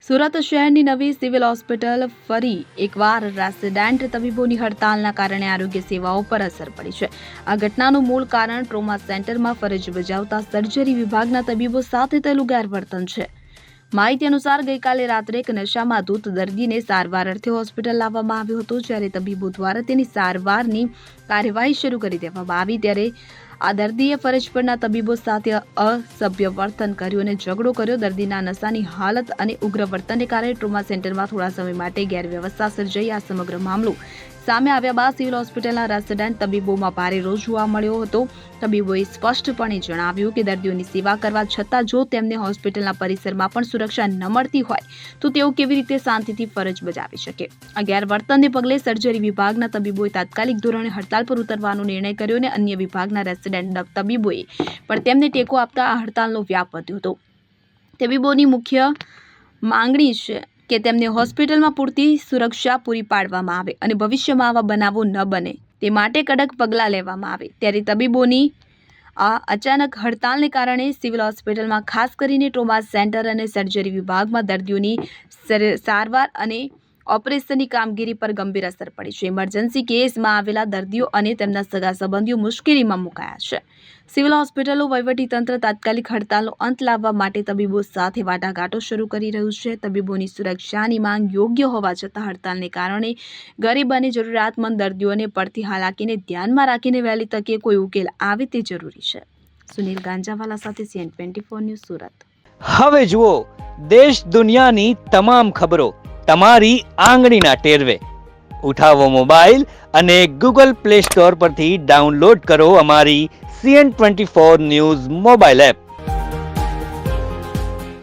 સુરત શહેરની નવી civil hospital ફરી એકવાર રેસિડેન્ટ તબીબોની હડતાલના કારણે આરોગ્ય સેવાઓ પર અસર પડી છે. આ ઘટનાનું મૂળ કારણ ટ્રોમા સેન્ટરમાં ફરજ બજાવતા સર્જરી વિભાગના તબીબો સાથે થયેલું ગેરવર્તન છે. માહિતી અનુસાર ગઈકાલે રાત્રે એક નશામાં ધૂત દર્દીને સારવાર અર્થે હોસ્પિટલ લાવવામાં આવ્યો હતો. જ્યારે તબીબો દ્વારા તેની સારવારની કાર્યવાહી શરૂ કરી દેવામાં આવી ત્યારે આ દર્દીએ ફરજ પરના તબીબો સાથે અસભ્ય વર્તન કર્યું અને ઝઘડો કર્યો. દર્દીના નશાની હાલત અને ઉગ્ર વર્તનને કારણે ટ્રોમા સેન્ટરમાં થોડા સમય માટે ગેરવ્યવસ્થા સર્જાઈ. આ સમગ્ર મામલો સામે આવ્યા બાદ સિવિલ હોસ્પિટલના રેસિડેન્ટ તબીબોમાં ભારે રોષ જોવા મળ્યો હતો. તબીબોએ સ્પષ્ટપણે જણાવ્યું કે દર્દીઓની સેવા કરવા છતાં જો તેમને હોસ્પિટલના પરિસરમાં પણ સુરક્ષા ન મળતી હોય તો તેઓ કેવી રીતે શાંતિથી ફરજ બજાવી શકે. આ ગેરવર્તનને પગલે સર્જરી વિભાગના તબીબોએ તાત્કાલિક ધોરણે હડતાલ પર ઉતરવાનો નિર્ણય કર્યો અને અન્ય વિભાગના રેસિડેન્ટ તબીબોએ પણ તેમને ટેકો આપતા આ હડતાલનો વ્યાપ વધ્યો હતો. તબીબોની મુખ્ય માંગણી છે કે તેમને હોસ્પિટલમાં પૂરતી સુરક્ષા પૂરી પાડવામાં આવે અને ભવિષ્યમાં આવા બનાવો ન બને તે માટે કડક પગલાં લેવામાં આવે. ત્યારે તબીબોની આ અચાનક હડતાલને કારણે સિવિલ હોસ્પિટલમાં ખાસ કરીને ટ્રોમા સેન્ટર અને સર્જરી વિભાગમાં દર્દીઓની સારવાર અને ઓપરેશનની કામગીરી પર ગંભીર અસર પડી છે. ઇમરજન્સી કેસમાં આવેલા દર્દીઓ અને તેમના સગા સંબંધીઓ મુશ્કેલીમાં મુકાયા છે. સિવિલ હોસ્પિટલો વહીવટીતંત્ર તાત્કાલિક હડતાલનો અંત લાવવા માટે તબીબો સાથે વાટાઘાટો શરૂ કરી રહ્યું છે. તબીબોની સુરક્ષાની માંગ યોગ્ય હોવા છતાં હડતાલને કારણે ગરીબ અને જરૂરિયાતમંદ દર્દીઓને પડતી હાલાકીને ધ્યાનમાં રાખીને વહેલી તકે કોઈ ઉકેલ આવે તે જરૂરી છે. સુનિલ ગાંજાવાલા સાથે CN24 ન્યૂઝ સુરત. હવે જુઓ દેશ દુનિયાની તમામ ખબરો તમારી આંગળીના ટેરવે. ઉઠાવો મોબાઈલ અને Google Play Store પરથી ડાઉનલોડ કરો અમારી CN24 ન્યૂઝ મોબાઈલ એપ.